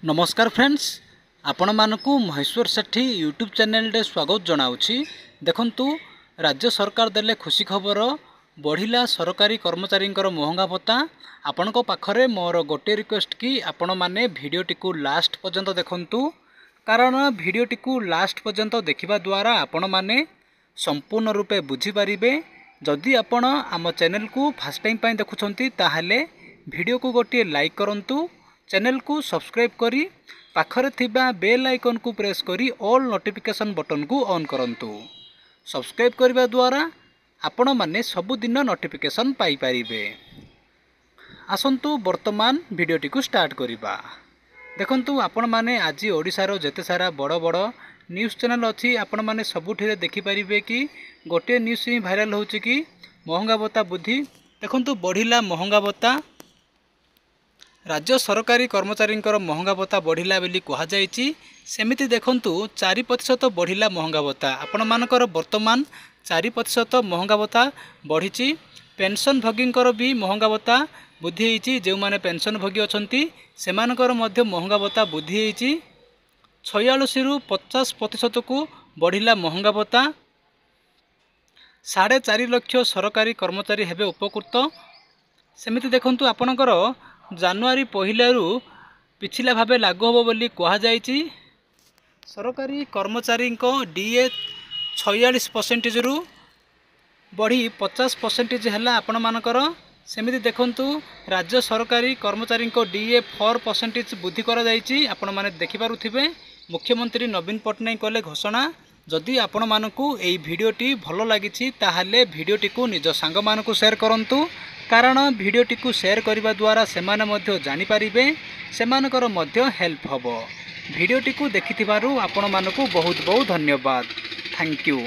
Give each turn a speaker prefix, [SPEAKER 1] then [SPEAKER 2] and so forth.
[SPEAKER 1] नमस्कार फ्रेंड्स, आपण मानकु महेश्वर सेठी YouTube channel रे स्वागत जनाउछि। देखंतु राज्य सरकार देले खुशी खबर बढ़िला सरकारी कर्मचारी महंगा भत्ता। आपणको पाखरे मोर गोटे रिक्वेस्ट कि आपण माने भिडियोटी को लास्ट पर्यंत देखंतु, कारण भिडियोटी को लास्ट पर्यंत देखिबा द्वारा आपण माने संपूर्ण रूपे बुझी पारिबे। जदि आपण आम चैनल को फर्स्ट टाइम पय देखुछंती ताहाले भिडियो को गोटे लाइक करंतु, चैनल को सब्सक्राइब करी पाखरे थिबा बेल आइकन को प्रेस करी ऑल नोटिफिकेशन बटन को ऑन करंतु। सब्सक्राइब करबा द्वारा आपण माने सबुदिन नोटिफिकेशन पाई पारिबे। आसंतु वर्तमान भिडियोटी को स्टार्ट करिबा। देखंतु आपण माने आज ओडिसार जेते सारा बड़ बड़ न्यूज़ चैनल अच्छी आपण माने सबुठिरे देखि पारिबे कि गोटे न्यूज़ ही भाइराल होछि कि महंगा भत्ता वृद्धि। देखंतु बढ़िला महंगा भत्ता। राज्य सरकारी कर्मचारी महंगा भत्ता बढ़िला बोली कहा जायछि। सेमिति देखंतु 4% बढ़िला महंगा भत्ता। आपण मानकर वर्तमान 4% महंगा भत्ता बढ़िछि। पेंशन भोगींकर भी महंगा भत्ता वृद्धि होइछि। जो माने पेंशन भोगी अछंती सेमानकर मध्य महंगा भत्ता वृद्धि होइछि। 46 रु 50% को बढ़िला महंगा भत्ता। 4.5 लाख सरकारी कर्मचारी हेबे उपकृत। सेमिति देखंतु आपणकर जनवरी 1 रु पिछला भावे लागू होबो बोली कहा जायछि। सरकारी कर्मचारी को डीए 46% रु बढ़ी 50% हैला आपण मानकर। सेमिति देखंतु राज्य सरकारी कर्मचारी को डीए 4% वृद्धि करा जायछि। आपण माने देखि पारुथिबे मुख्यमंत्री नवीन पट्टनायक कले घोषणा। जदि आपण मानकु एई भिडियोटी भलो लागिछि ताहाले भिडियोटी को निज सांग मानकु शेयर करंतु, कारण भिडियोटी को शेयर करने द्वारा सेमाने मध्य जानि पारिबे, सेमानकर मध्य हेल्प हबो। भिडियोटी को देखिथिबारु आपण मानकु बहुत बहुत धन्यवाद। Thank you.